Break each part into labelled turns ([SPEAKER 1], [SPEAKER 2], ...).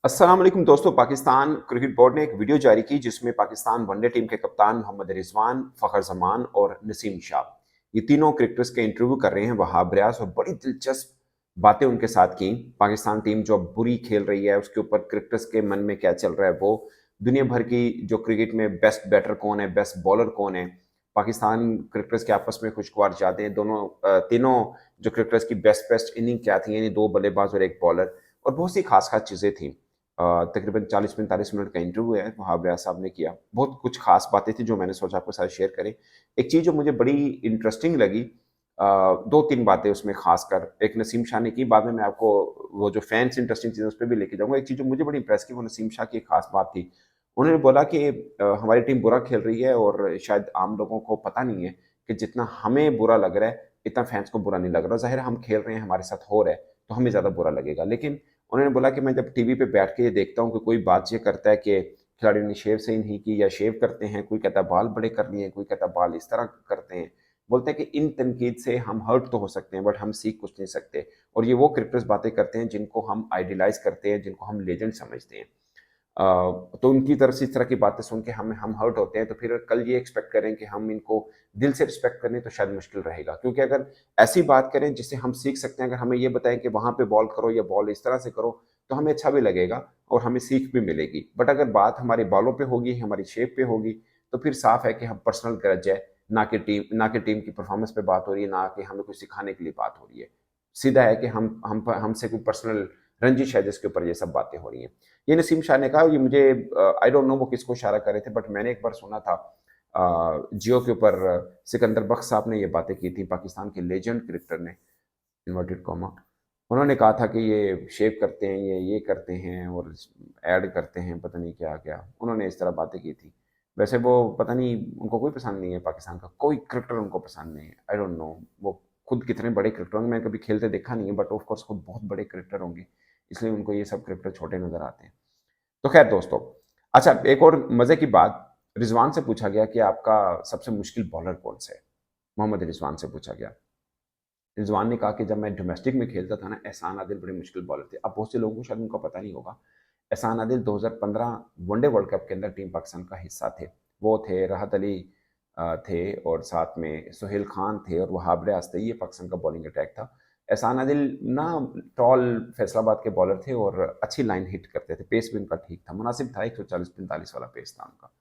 [SPEAKER 1] अस्सलाम वालेकुम दोस्तों। पाकिस्तान क्रिकेट बोर्ड ने एक वीडियो जारी की जिसमें पाकिस्तान वनडे टीम के कप्तान मोहम्मद रिजवान, फ़खर जमान और नसीम शाह ये तीनों क्रिकेटर्स के इंटरव्यू कर रहे हैं वहाब रियाज, और बड़ी दिलचस्प बातें उनके साथ की। पाकिस्तान टीम जो अब बुरी खेल रही है उसके ऊपर क्रिकेटर्स के मन में क्या चल रहा है, वो दुनिया भर की जो क्रिकेट में बेस्ट बैटर कौन है, बेस्ट बॉलर कौन है, पाकिस्तान क्रिकेटर्स के आपस में खुशगवार यादें, तीनों जो क्रिकेटर्स की बेस्ट बेस्ट इनिंग क्या थी, यानी दो बल्लेबाज और एक बॉलर, और बहुत सी खास खास चीज़ें थी। तकरीबन 40-45 मिनट का इंटरव्यू है, वहाब रियाज साहब ने किया। बहुत कुछ खास बातें थी जो मैंने सोचा आपके साथ शेयर करें। एक चीज़ जो मुझे बड़ी इंटरेस्टिंग लगी, 2-3 बातें उसमें खासकर एक नसीम शाह ने की, बाद में मैं आपको वो जो फैंस इंटरेस्टिंग चीज़ है उस पे भी लेके जाऊँगा। एक चीज़ जो मुझे बड़ी इम्प्रेस की वो नसीम शाह की एक खास बात थी। उन्होंने बोला कि हमारी टीम बुरा खेल रही है और शायद आम लोगों को पता नहीं है कि जितना हमें बुरा लग रहा है, इतना फैंस को बुरा नहीं लग रहा। ज़ाहिर है हम खेल रहे हैं, हमारे साथ हो रहा है, तो हमें ज़्यादा बुरा लगेगा। लेकिन उन्होंने बोला कि मैं जब टीवी पे बैठ के ये देखता हूँ कि कोई बात ये करता है कि खिलाड़ी ने शेव सही नहीं की या शेव करते हैं, कोई कहता है बाल बड़े कर लिए, कोई कहता है बाल इस तरह करते हैं। बोलते हैं कि इन तनकीद से हम हर्ट तो हो सकते हैं बट हम सीख कुछ नहीं सकते। और ये वो क्रिकेटर्स बातें करते हैं जिनको हम आइडियलाइज़ करते हैं, जिनको हम लेजेंड समझते हैं। अ, तो उनकी तरफ से इस तरह की बातें सुन के हम हर्ट होते हैं, तो फिर कल ये एक्सपेक्ट करें कि हम इनको दिल से रिस्पेक्ट करें तो शायद मुश्किल रहेगा। क्योंकि अगर ऐसी बात करें जिससे हम सीख सकते हैं, अगर हमें ये बताएँ कि वहाँ पे बॉल करो या बॉल इस तरह से करो, तो हमें अच्छा भी लगेगा और हमें सीख भी मिलेगी। बट अगर बात हमारे बालों पे होगी, हमारी शेप पे होगी, तो फिर साफ है कि हम पर्सनल ग्रज है, ना कि टीम की परफॉर्मेंस पे बात हो रही है, ना कि हमें कुछ सिखाने के लिए बात हो रही है। सीधा है कि हम हमसे कोई पर्सनल रंजिश है जिसके ऊपर ये सब बातें हो रही हैं। ये नसीम शाह ने कहा, ये मुझे आई डोंट नो वो किसको इशारा कर रहे थे, बट मैंने एक बार सुना था जियो के ऊपर सिकंदर बख्श साहब ने ये बातें की थी, पाकिस्तान के लेजेंड क्रिकेटर ने, इन्वर्टेड कॉमा। उन्होंने कहा था कि ये शेव करते हैं, ये करते हैं और ऐड करते हैं, पता नहीं क्या-क्या। उन्होंने इस तरह बातें की थी। वैसे वो पता नहीं उनको कोई पसंद नहीं है, पाकिस्तान का कोई क्रिकेटर उनको पसंद नहीं है। आई डोंट नो वो खुद कितने बड़े क्रिकेटर होंगे, मैंने कभी खेलते देखा नहीं है, बट ऑफ कोर्स खुद बहुत बड़े क्रिकेटर होंगे, इसलिए उनको ये सब क्रिकेटर छोटे नज़र आते हैं। तो खैर दोस्तों, अच्छा एक और मज़े की बात, रिज़वान से पूछा गया कि आपका सबसे मुश्किल बॉलर कौन-सा है? मोहम्मद रिज़वान से पूछा गया। रिज़वान ने कहा कि जब मैं डोमेस्टिक में खेलता था ना, एहसान आदिल बड़े मुश्किल बॉलर थे। अब बहुत से लोगों को शायद उनका पता नहीं होगा। एहसान आदिल 2015 वनडे वर्ल्ड कप के अंदर टीम पाकिस्तान का हिस्सा थे। वो थे, राहत अली थे और साथ में सुहेल खान थे और वहाब रियाज थे। ये पाकिस्तान का बॉलिंग अटैक था। एहसान आदिल ना टॉल फैसलाबाद के बॉलर थे और अच्छी लाइन हिट करते थे। पेस भी उनका ठीक था, मुनासिब था, 140-45 वाला पेस था उनका।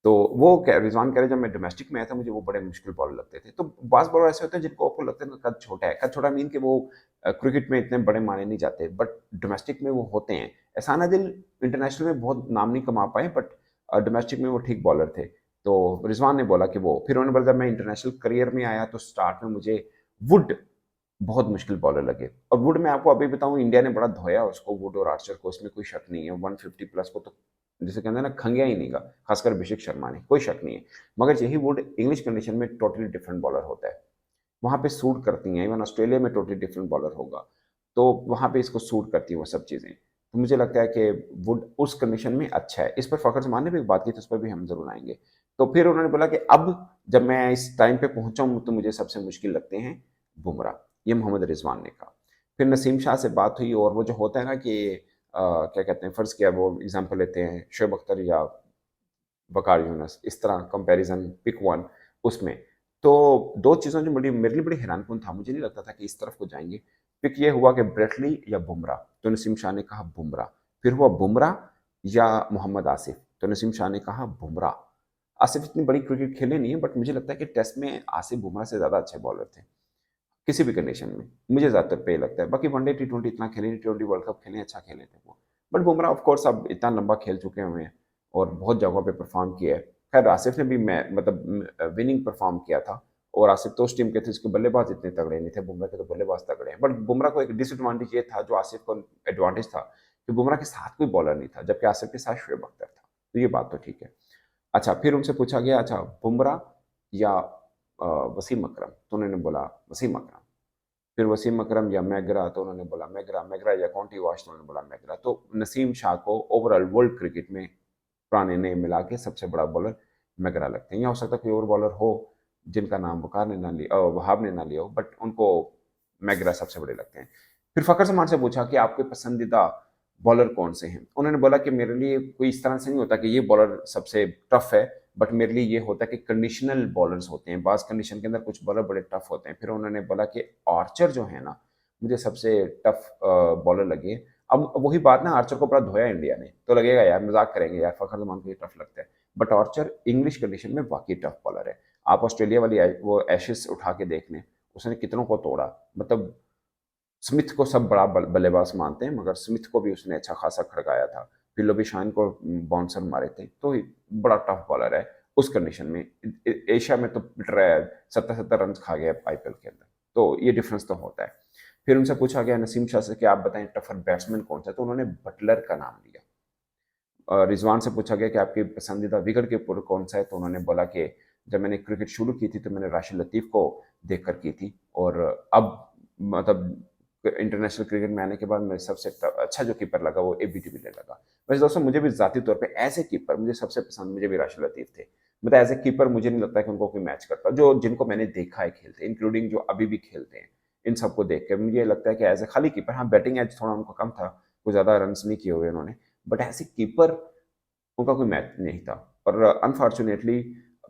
[SPEAKER 1] तो वो रिजवान कह रहे जब मैं डोमेस्टिक में आया था मुझे वो बड़े मुश्किल बॉलर लगते थे। तो बाज़ बॉलर ऐसे होते हैं जिनको आपको लगता है ना कद छोटा है। कद छोटा मीन कि वो क्रिकेट में इतने बड़े माने नहीं जाते, बट डोमेस्टिक में वो होते हैं। एहसान आदिल इंटरनेशनल में बहुत नाम नहीं कमा पाए, बट डोमेस्टिक में वो ठीक बॉलर थे। तो रिजवान ने बोला कि वो फिर उन्होंने बोला जब मैं इंटरनेशनल करियर में आया तो स्टार्ट में मुझे वुड बहुत मुश्किल बॉलर लगे। और वुड मैं आपको अभी बताऊँ, इंडिया ने बड़ा धोया उसको, वुड और आर्चर को, इसमें कोई शक नहीं है। 150 प्लस को तो जिसे कहते हैं ना खंगेया ही नहीं गा, खासकर अभिषेक शर्मा ने, कोई शक नहीं है। मगर यही वुड इंग्लिश कंडीशन में टोटली डिफरेंट बॉलर होता है, वहाँ पे सूट करती हैं। इवन ऑस्ट्रेलिया में टोटली डिफरेंट बॉलर होगा, तो वहाँ पे इसको सूट करती हैं वो सब चीज़ें। तो मुझे लगता है कि वुड उस कंडीशन में अच्छा है। इस पर फ़खर जमान ने भी एक बात की थी, उस पर भी हम ज़रूर आएँगे। तो फिर उन्होंने बोला कि अब जब मैं इस टाइम पे पहुँचा हूँ तो मुझे सबसे मुश्किल लगते हैं बुमराह, ये मोहम्मद रिज़वान ने कहा। फिर नसीम शाह से बात हुई और वो जो होता है ना कि क्या कहते हैं, फ़र्ज़ किया वो एग्ज़ाम्पल लेते हैं शोएब अख्तर या वकार यूनुस, इस तरह कंपैरिज़न पिक वन उसमें। तो 2 चीज़ों जो बड़ी मेरे लिए बड़ी हैरानकुन था, मुझे नहीं लगता था कि इस तरफ को जाएँगे। पिक ये हुआ कि ब्रेटली या बुमराह, तो नसीम शाह ने कहा बुमराह। फिर हुआ बुमराह या मोहम्मद आसिफ, तो नसीम शाह ने कहा बुमराह। आसिफ इतनी बड़ी क्रिकेट खेले नहीं है, बट मुझे लगता है कि टेस्ट में आसिफ बुमराह से ज़्यादा अच्छे बॉलर थे, किसी भी कंडीशन में। मुझे ज़्यादातर पे लगता है। बाकी वनडे, टी20 इतना खेले नहीं, टी20 वर्ल्ड कप खेले, अच्छा खेले थे वो। बट बुमराह ऑफ कोर्स अब इतना लंबा खेल चुके हुए हैं और बहुत जगहों पे परफ़ॉर्म किया है। खैर आसिफ ने भी विनिंग परफ़ॉर्म किया था, और आसिफ तो उस टीम के थे जिसके बल्लेबाज इतने तगड़े नहीं थे, बुमराह के तो बल्लेबाज तगड़े हैं। बट बुमराह को एक डिसएडवांटेज ये था जो आसिफ को एडवांटेज था, कि बुमराह के साथ कोई बॉलर नहीं था, जबकि आसिफ के साथ शोएब अख्तर था। तो ये बात तो ठीक है। अच्छा, फिर उनसे पूछा गया, अच्छा बुमराह या वसीम अकरम? तो उन्होंने बोला वसीम अकरम। फिर वसीम अकरम या मैकग्रा, तो उन्होंने बोला मैकग्रा। मैकग्रा या कॉन्टी वॉश, तो उन्होंने बोला मैकग्रा। तो नसीम शाह को ओवरऑल वर्ल्ड क्रिकेट में पुराने नए मिला के सबसे बड़ा बॉलर मैकग्रा लगते हैं। या हो सकता है कोई और बॉलर हो जिनका नाम वकार ने ना लिया, वहाब ने ना लिया हो, बट उनको मैकग्रा सबसे बड़े लगते हैं। फिर फ़खर जमान से पूछा कि आपके पसंदीदा बॉलर कौन से हैं। उन्होंने बोला कि मेरे लिए कोई इस तरह से नहीं होता कि ये बॉलर सबसे टफ है, बट मेरे लिए ये होता है कि कंडीशनल बॉलर्स होते हैं, बास कंडीशन के अंदर कुछ बॉलर बड़े टफ होते हैं। फिर उन्होंने बोला कि आर्चर जो है ना, मुझे सबसे टफ बॉलर लगे। अब वही बात ना, आर्चर को बड़ा धोया इंडिया ने, तो लगेगा यार मजाक करेंगे यार, फखर जमान को ये टफ लगता है, बट आर्चर इंग्लिश कंडीशन में वाकई टफ बॉलर है। आप ऑस्ट्रेलिया वाली वो एशेस उठा के देख लें, उसने कितनों को तोड़ा। मतलब स्मिथ को सब बड़ा बल्लेबाज मानते हैं, मगर स्मिथ को भी उसने अच्छा खासा खड़काया था। फिर लोबी शाइन को बाउंसर मारे थे, तो बड़ा टफ बॉलर है उस कंडीशन में। एशिया में तो पिट रहा है, 70-70 रन खा गया आईपीएल के अंदर, तो ये डिफरेंस तो होता है। फिर उनसे पूछा गया नसीम शाह से कि आप बताएं टफर बैट्समैन कौन सा है, तो उन्होंने बटलर का नाम लिया। रिजवान से पूछा गया कि आपकी पसंदीदा विकेट कीपर कौन सा है, तो उन्होंने बोला कि जब मैंने क्रिकेट शुरू की थी तो मैंने राशिद लतीफ़ को देखकर की थी, और अब मतलब इंटरनेशनल क्रिकेट में आने के बाद मुझे सबसे अच्छा जो कीपर लगा वो एबी डिविलियर लगा। वैसे दोस्तों मुझे भी ज़ाती तौर पे एज ए कीपर मुझे सबसे पसंद मुझे भी राशिद लतीफ़ थे। मतलब एज ए कीपर मुझे नहीं लगता कि उनको कोई मैच करता, जो जिनको मैंने देखा है खेलते, इंक्लूडिंग जो अभी भी खेलते हैं, इन सबको देख के मुझे लगता है कि एज ए खाली कीपर, हाँ बैटिंग एज थोड़ा उनको कम था, कोई ज़्यादा रन नहीं किए हुए उन्होंने, बट एज ए कीपर उनका कोई मैच नहीं था। और अनफॉर्चुनेटली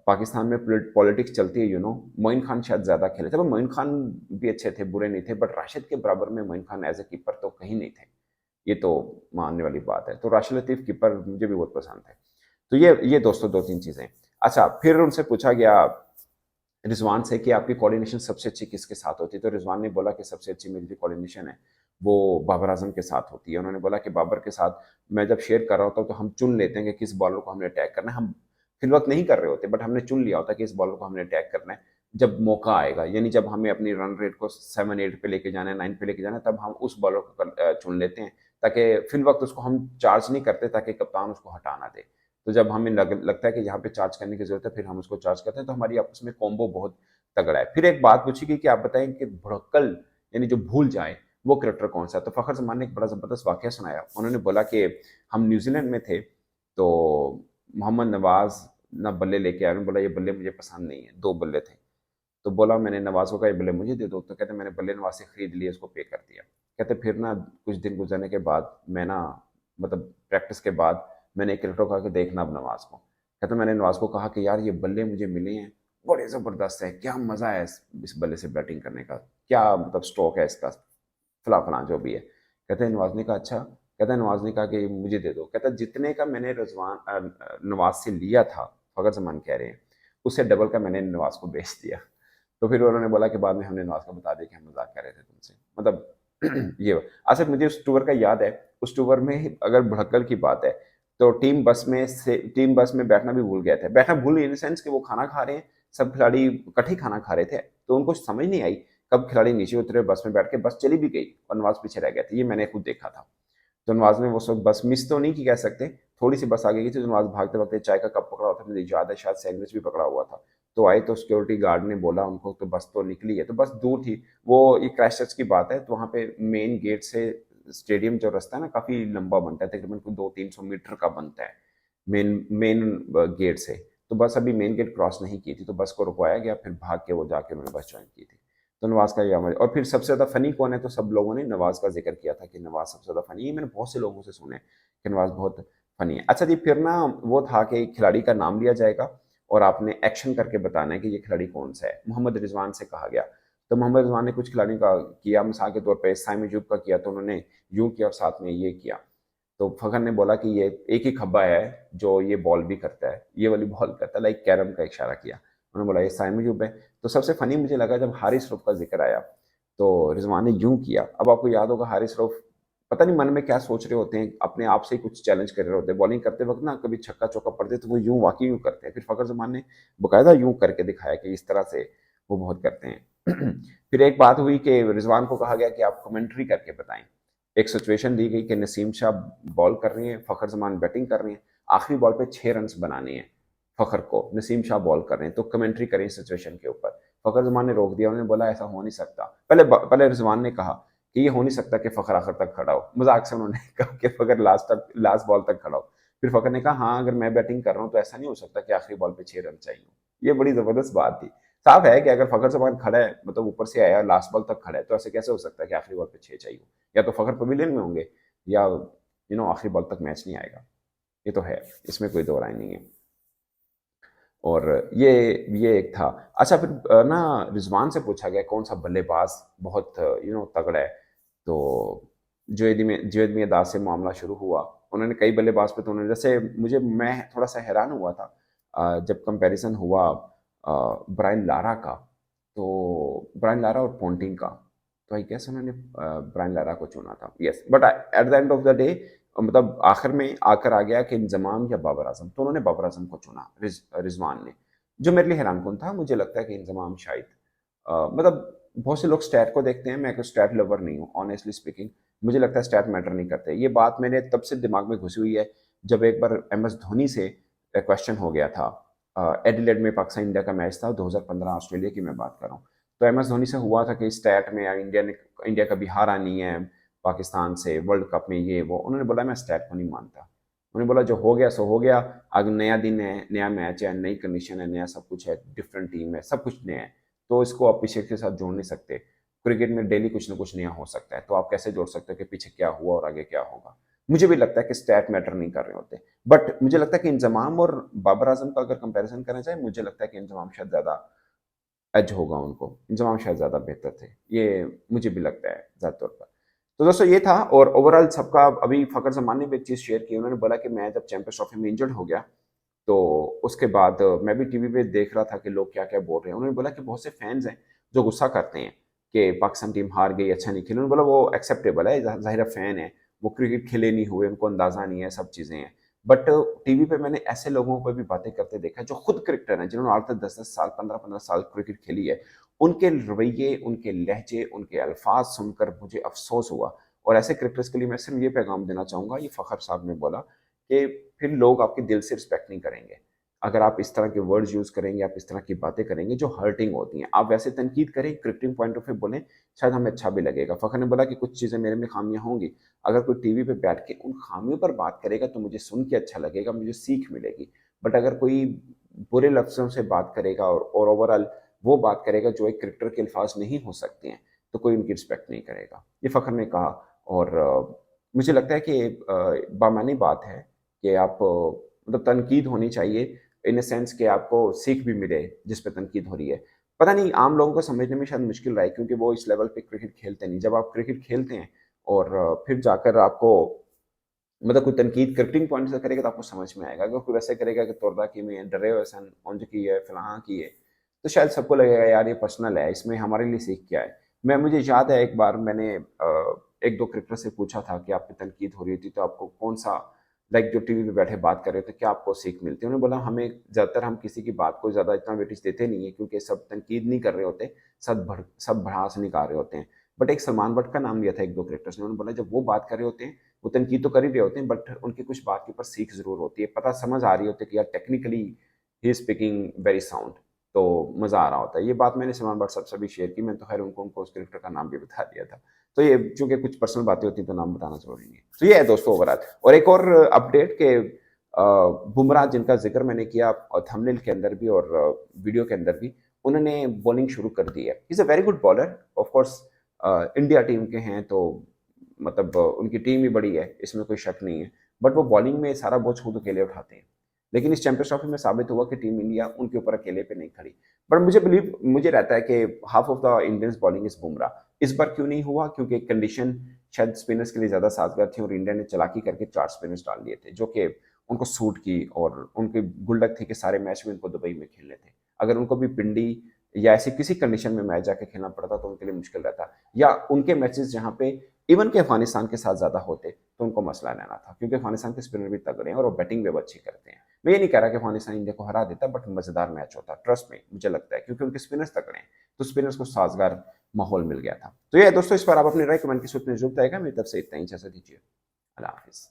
[SPEAKER 1] पाकिस्तान में पॉलिटिक्स चलती है, मोइन खान शायद ज़्यादा खेले थे, पर मोइन खान भी अच्छे थे, बुरे नहीं थे, बट राशिद के बराबर में Moin Khan as a keeper तो कहीं नहीं थे। ये तो मानने वाली बात है। तो राशिद लतीफ़ कीपर मुझे भी बहुत पसंद है। तो ये दोस्तों 2-3 चीज़ें। अच्छा, फिर उनसे पूछा गया रिजवान से कि आपकी कोऑर्डिनेशन सबसे अच्छी किसके साथ होती है, तो रिजवान ने बोला कि सबसे अच्छी मेरी जो कोऑर्डिनेशन है वो बाबर आजम के साथ होती है। उन्होंने बोला कि बाबर के साथ मैं जब शेयर कर रहा होता हूँ तो हम चुन लेते हैं कि किस बॉलर को हमने अटैक करना है। हम फिल वक्त नहीं कर रहे होते, बट हमने चुन लिया होता है कि इस बॉलर को हमने अटैक करना है जब मौका आएगा, यानी जब हमें अपनी रन रेट को 7-8 पे लेके जाना है, 9 पे लेके जाना है, तब हम उस बॉलर को चुन लेते हैं, ताकि फिल वक्त उसको हम चार्ज नहीं करते, ताकि कप्तान उसको हटा ना दे। तो जब हमें लगता है कि यहाँ पे चार्ज करने की जरूरत है, फिर हम उसको चार्ज करते हैं, तो हमारी आपस में कॉम्बो बहुत तगड़ा है। फिर एक बात पूछी गई कि आप बताएं कि भुड़क्कल यानी जो भूल जाए वो कैरेक्टर कौन सा है, तो फखर जमान ने एक बड़ा जबरदस्त वाकया सुनाया। उन्होंने बोला कि हम न्यूजीलैंड में थे, तो मोहम्मद नवाज ना बल्ले लेके आए, बोला ये बल्ले मुझे पसंद नहीं है, 2 बल्ले थे, तो बोला मैंने नवाज को कहा ये बल्ले मुझे दे दो, तो कहते मैंने बल्ले नवाज से खरीद लिए, उसको पे कर दिया। कहते फिर ना कुछ दिन गुजरने के बाद मैं ना मतलब प्रैक्टिस के बाद मैंने एक क्रिकेटर को कहा कि देखना अब नवाज को, कहते मैंने नवाज को कहा कि यार ये बल्ले मुझे मिले हैं, बड़े ज़बरदस्त है, क्या मज़ा है इस बल्ले से बैटिंग करने का, क्या मतलब स्ट्रोक है इसका, फला फला जो भी है। कहते हैं नवाज ने कहा अच्छा, कहता है नवाज ने कहा कि मुझे दे दो, कहता जितने का मैंने नवाज से लिया था, फखर जमान कह रहे हैं, उससे डबल का मैंने नवाज को बेच दिया। तो फिर उन्होंने बोला कि बाद में हमने नवाज को बता दिया कि हम मजाक कर रहे थे तुमसे, मतलब ये अच्छा मुझे उस टूर का याद है। उस टूर में अगर भड़कल की बात है, तो टीम बस में बैठना भी भूल गए थे, बैठना भूल इन सेंस कि वो खाना खा रहे हैं, सब खिलाड़ी इकट्ठे खाना खा रहे थे, तो उनको समझ नहीं आई कब खिलाड़ी नीचे उतरे, बस में बैठ के बस चली भी गई और नवाज पीछे रह गया था, ये मैंने खुद देखा था। तो नवाज ने वो सब बस मिस तो नहीं की कह सकते, थोड़ी सी बस आगे गई थी, तो नवाज भागते भागते चाय का कप पकड़ा हुआ था, मुझे याद है शायद सैंडविच भी पकड़ा हुआ था। तो आए तो सिक्योरिटी गार्ड ने बोला उनको तो बस तो निकली है, तो बस दूर थी वो, ये क्राइस्टचर्च की बात है, तो वहाँ पे मेन गेट से स्टेडियम जो रास्ता है ना काफी लंबा बनता है, तकरीबन 200-300 मीटर का बनता है मेन मेन गेट से। तो बस अभी मेन गेट क्रॉस नहीं की थी, तो बस को रुकवाया गया, फिर भाग के वो जाके उन्होंने बस ज्वाइन की थी। तो नवाज का ये अमल, और फिर सबसे ज्यादा फनी कौन है, तो सब लोगों ने नवाज का जिक्र किया था कि नवाज सबसे ज्यादा फनी है, मैंने बहुत से लोगों से सुने कि नवाज बहुत फनी है। अच्छा जी, फिर ना वो था कि खिलाड़ी का नाम लिया जाएगा और आपने एक्शन करके बताना है कि ये खिलाड़ी कौन सा है। मोहम्मद रिजवान से कहा गया, तो मोहम्मद रिजवान ने कुछ खिलाड़ियों का किया, मिसाल के तौर पर साइम अयूब का किया, तो उन्होंने यूं किया और साथ में ये किया। तो फखर ने बोला कि ये एक ही खब्बा है जो ये बॉल भी करता है, ये वाली बॉल करता है, लाइक कैरम का इशारा किया। उन्होंने बोला ये साइम अयूब है। तो सबसे फनी मुझे लगा जब हारिस रऊफ का जिक्र आया, तो रिजवान ने यूं किया। अब आपको याद होगा हारिस रऊफ पता नहीं मन में क्या सोच रहे होते हैं, अपने आप से ही कुछ चैलेंज कर रहे होते हैं, बॉलिंग करते वक्त ना कभी छक्का चौका पड़ते तो वो यूं वाकई यूं करते हैं। फिर फखर जमान ने बकायदा यूं करके दिखाया कि इस तरह से वो बहुत करते हैं। फिर एक बात हुई कि रिजवान को कहा गया कि आप कमेंट्री करके बताएं। एक सिचुएशन दी गई कि नसीम शाह बॉल कर रही हैं, फखर जमान बैटिंग कर रही हैं, आखिरी बॉल पे 6 रन बनाने हैं फखर को, नसीम शाह बॉल कर रहे हैं, तो कमेंट्री करें सिचुएशन के ऊपर। फखर जमान ने रोक दिया, उन्होंने बोला ऐसा हो नहीं सकता। पहले रिजवान ने कहा कि ये हो नहीं सकता कि फखर आखिर तक खड़ा हो, मजाक से उन्होंने कहा कि फखर लास्ट बॉल तक खड़ा हो। फिर फखर ने कहा हाँ अगर मैं बैटिंग कर रहा हूँ तो ऐसा नहीं हो सकता कि आखिरी बॉल पे 6 रन चाहिए। ये बड़ी जबरदस्त बात थी। साफ है कि अगर फखर जमान खड़ा है, मतलब ऊपर से आया लास्ट बॉल तक खड़ा है, तो ऐसे कैसे हो सकता है कि आखिरी बॉल पे 6 चाहिए। या तो फखर पवेलियन में होंगे, या आखिरी बॉल तक मैच नहीं आएगा, ये तो है, इसमें कोई दो राय नहीं है। और ये एक था। अच्छा, फिर ना रिजवान से पूछा गया कौन सा बल्लेबाज बहुत तगड़ा है, तो जुवेद मियां से मामला शुरू हुआ। उन्होंने कई बल्लेबाज पे, तो उन्होंने जैसे मैं थोड़ा सा हैरान हुआ था जब कंपैरिजन हुआ ब्रायन लारा का, तो ब्रायन लारा और पोंटिंग का, तो आई गेस उन्होंने ब्रायन लारा को चुना था। Yes, but at the end of the day मतलब आखिर में आकर आ गया कि इंजमाम या बाबर आजम, तो उन्होंने बाबर आजम को चुना रिजवान ने, जो मेरे लिए हैरानकुन था। मुझे लगता है कि इंजमाम शायद मतलब बहुत से लोग स्टैट को देखते हैं, मैं एक स्टैट लवर नहीं हूँ ऑनेस्टली स्पीकिंग। मुझे लगता है स्टैट मैटर नहीं करते। ये बात मैंने तब से दिमाग में घुसी हुई है जब एक बार MS धोनी से क्वेश्चन हो गया था। एडिलेड में पाकिस्तान इंडिया का मैच था 2015, ऑस्ट्रेलिया की मैं बात कर रहा हूँ। तो MS धोनी से हुआ था कि स्टैट में इंडिया कभी हारा नहीं है पाकिस्तान से वर्ल्ड कप में, ये वो। उन्होंने बोला मैं स्टैट को नहीं मानता। उन्होंने बोला जो हो गया सो हो गया, आगे नया दिन है, नया मैच है, नई कंडीशन है, नया सब कुछ है, डिफरेंट टीम है, सब कुछ नया है, तो इसको आप पीछे के साथ जोड़ नहीं सकते। क्रिकेट में डेली कुछ ना कुछ नया हो सकता है, तो आप कैसे जोड़ सकते हो कि पीछे क्या हुआ और आगे क्या होगा। मुझे भी लगता है कि स्टैट मैटर नहीं कर रहे होते, बट मुझे लगता है कि इंजमाम और बाबर आजम का अगर कंपैरिजन करना चाहे, मुझे लगता है कि इंजमाम शायद ज्यादा एज होगा उनको, इंजमाम शायद ज़्यादा बेहतर थे, ये मुझे भी लगता है ज़्यादातर पर। तो दोस्तों ये था, और ओवरऑल सबका अभी फ़खर ज़मान ने भी एक चीज़ शेयर की। उन्होंने बोला कि मैं जब चैंपियंस ट्रॉफी में इंजर्ड हो गया, तो उसके बाद मैं भी टीवी पे देख रहा था कि लोग क्या क्या बोल रहे हैं। उन्होंने बोला कि बहुत से फैंस हैं जो गुस्सा करते हैं कि पाकिस्तान टीम हार गई, अच्छा नहीं खेली। उन्होंने बोला वो एक्सेप्टेबल है, जाहिर फैन है, वो क्रिकेट खेले नहीं हुए, उनको अंदाजा नहीं है, सब चीज़ें हैं। बट टीवी पे मैंने ऐसे लोगों पर भी बातें करते देखा जो खुद क्रिकेटर हैं, जिन्होंने आज तक 10-10 साल, 15-15 साल क्रिकेट खेली है। उनके रवैये, उनके लहजे, उनके अल्फाज सुनकर मुझे अफसोस हुआ। और ऐसे क्रिकेटर्स के लिए मैं सिर्फ ये पैगाम देना चाहूँगा, ये फ़खर साहब ने बोला कि फिर लोग आपके दिल से रिस्पेक्ट नहीं करेंगे अगर आप इस तरह के वर्ड्स यूज़ करेंगे, आप इस तरह की बातें करेंगे जो हर्टिंग होती हैं। आप वैसे तनकीद करें, क्रिकेटिंग पॉइंट ऑफ व्यू बोलें, शायद हमें अच्छा भी लगेगा। फ़खर ने बोला कि कुछ चीज़ें मेरे में खामियां होंगी, अगर कोई टीवी पे बैठ के उन खामियों पर बात करेगा तो मुझे सुन के अच्छा लगेगा, मुझे सीख मिलेगी। बट अगर कोई बुरे लफ्ज़ों से बात करेगा और ओवरऑल वो बात करेगा जो एक क्रिकेटर के अल्फाज नहीं हो सकते हैं, तो कोई उनकी रिस्पेक्ट नहीं करेगा। ये फ़खर ने कहा। और मुझे लगता है कि बामानी बात है कि आप मतलब तनकीद होनी चाहिए इन अ सेंस कि आपको सीख भी मिले जिस पे तनकीद हो रही है। पता नहीं आम लोगों को समझने में शायद मुश्किल रहा है, क्योंकि वो इस लेवल पे क्रिकेट खेलते नहीं। जब आप क्रिकेट खेलते हैं और फिर जाकर आपको मतलब कोई तनकीद क्रिकेटिंग पॉइंट से करेगा तो आपको समझ में आएगा। अगर कोई वैसे करेगा कि तुरदा की में डरे हुए सन उंज की है फलां की है, तो शायद सबको लगेगा यार ये पर्सनल है, इसमें हमारे लिए सीख क्या है। मुझे याद है एक बार मैंने एक दो क्रिकेटर से पूछा था कि आपकी तनकीद हो रही थी तो आपको कौन सा लाइक जो टीवी पे बैठे बात कर रहे थे क्या आपको सीख मिलती है। उन्होंने बोला हमें ज़्यादातर हम किसी की बात को ज़्यादा इतना वेटेज देते नहीं है, क्योंकि सब तनकीद नहीं कर रहे होते, सब भड़ास निकाल रहे होते हैं। बट एक सलमान बट का नाम लिया था एक दो क्रिकेटर्स ने, उन्होंने बोला जब वो बात कर रहे होते हैं वो तनकीद तो कर ही रहे होते हैं, बट उनकी कुछ बात के ऊपर सीख जरूर होती है, पता समझ आ रही होती है कि यार technically he speaking very sound, तो मज़ा आ रहा होता है। ये बात मैंने सलमान बट साहब से भी शेयर की। मैं तो खैर उनको उस क्रिकेटर का नाम भी बता दिया था। तो ये चूंकि कुछ पर्सनल बातें होती हैं तो नाम बताना जरूरी नहीं है। तो ये है दोस्तों ओवरऑल। और एक और अपडेट के बुमराह जिनका जिक्र मैंने किया और थंबनेल के अंदर भी और वीडियो के अंदर भी, उन्होंने बॉलिंग शुरू कर दी है। He is a very good bowler, of course India team के हैं तो मतलब उनकी टीम ही बड़ी है, इसमें कोई शक नहीं है। बट वो बॉलिंग में सारा बोझ खुद अकेले उठाते हैं। लेकिन इस चैंपियंस ट्रॉफी में साबित हुआ कि टीम इंडिया उनके ऊपर अकेले पे नहीं खड़ी। बट मुझे रहता है कि half of the Indians bowling is Bumrah. इस बार क्यों नहीं हुआ? क्योंकि कंडीशन शायद स्पिनर्स के लिए ज्यादा साजगार थी और इंडिया ने चालाकी करके 4 स्पिनर्स डाल दिए थे जो कि उनको सूट की, और उनकी गुल्लक थी कि सारे मैच में उनको दुबई में खेलने थे। अगर उनको भी पिंडी या ऐसी किसी कंडीशन में मैच जाके खेलना पड़ता तो उनके लिए मुश्किल रहता, या उनके मैचेस जहाँ पे इवन के अफगानिस्तान के साथ ज्यादा होते तो उनको मसला लेना था, क्योंकि अफगानिस्तान के स्पिनर भी तगड़े हैं और वो बैटिंग भी अच्छी करते हैं। मैं ये नहीं कह रहा कि अफगानिस्तान इंडिया को हरा देता, बट मजेदार मैच होता, ट्रस्ट में मुझे लगता है, क्योंकि उनके स्पिनर्स तगड़े हैं, तो स्पिनर्स को साजगार माहौल मिल गया था। तो ये दोस्तों, इस पर आप अपनी राय कमेंट की सूचना जरूर बताएगा। मेरी तरफ से इतना ही, इजाजत दीजिए, अल्लाह हाफिज।